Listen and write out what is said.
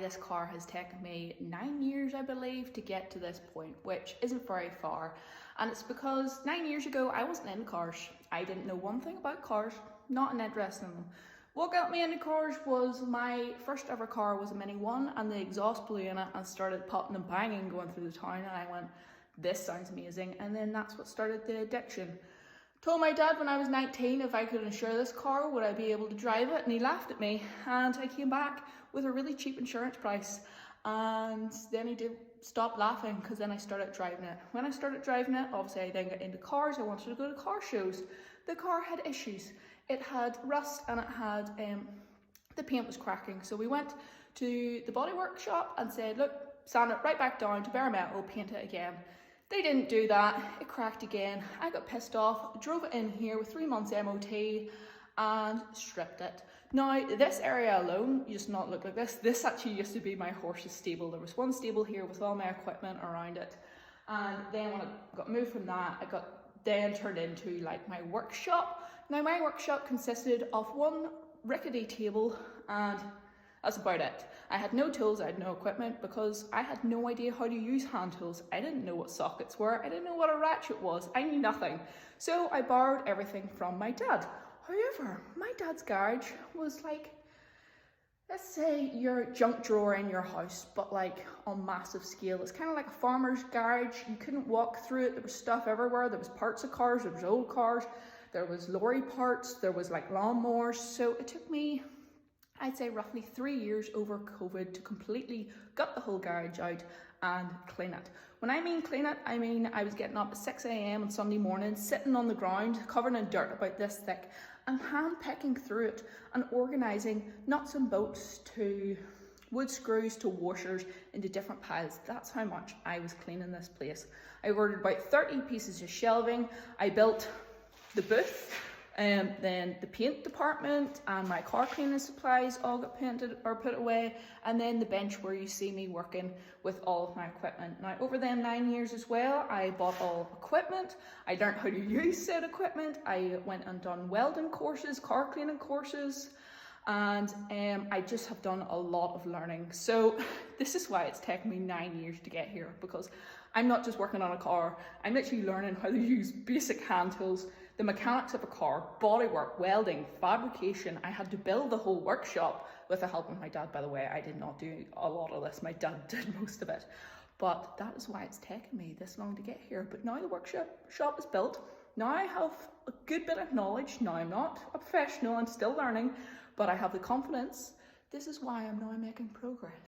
this car has taken me 9 years, I believe, to get to this point, which isn't very far. And it's because 9 years ago, I wasn't into cars. I didn't know one thing about cars, not an interest in them. What got me into cars was my first ever car was a Mini One, and the exhaust blew in it and started popping and banging going through the town, and I went, this sounds amazing. And then that's what started the addiction. Told my dad when I was 19 if I could insure this car, would I be able to drive it? And he laughed at me, and I came back with a really cheap insurance price. And then he did stop laughing, because then I started driving it. When I started driving it, obviously I then got into cars. I wanted to go to car shows. The car had issues. It had rust, and it had, the paint was cracking. So we went to the body workshop and said, look, sand it right back down to bare metal, paint it again. They didn't do that, it cracked again. I got pissed off, drove it in here with 3 months MOT and stripped it. Now, this area alone used to not look like this. This actually used to be my horse's stable. There was one stable here with all my equipment around it. And then when I got moved from that, I got then turned into like my workshop. Now, my workshop consisted of one rickety table, and that's about it. I had no tools, I had no equipment, because I had no idea how to use hand tools. I didn't know what sockets were, I didn't know what a ratchet was, I knew nothing. So I borrowed everything from my dad. However, my dad's garage was like, let's say your junk drawer in your house, but like on massive scale. It's kind of like a farmer's garage. You couldn't walk through it, there was stuff everywhere. There was parts of cars, there was old cars, there was lorry parts, there was like lawnmowers. So it took me, I'd say roughly 3 years over COVID to completely gut the whole garage out and clean it. When I mean clean it, I mean I was getting up at 6 AM on Sunday morning, sitting on the ground, covered in dirt about this thick, and hand picking through it and organising nuts and bolts to wood screws to washers into different piles. That's how much I was cleaning this place. I ordered about 30 pieces of shelving. I built the booth, and then the paint department and my car cleaning supplies all got painted or put away, and then the bench where you see me working with all of my equipment. Now, over them 9 years as well, I bought all equipment. I learned how to use said equipment. I went and done welding courses, car cleaning courses, and I just have done a lot of learning. So this is why it's taken me 9 years to get here, because I'm not just working on a car, I'm literally learning how to use basic hand tools, the mechanics of a car, bodywork, welding, fabrication. I had to build the whole workshop with the help of my dad, by the way. I did not do a lot of this, my dad did most of it. But that is why it's taken me this long to get here. But now the workshop is built. Now I have a good bit of knowledge. Now I'm not a professional, I'm still learning, but I have the confidence. This is why I'm now making progress.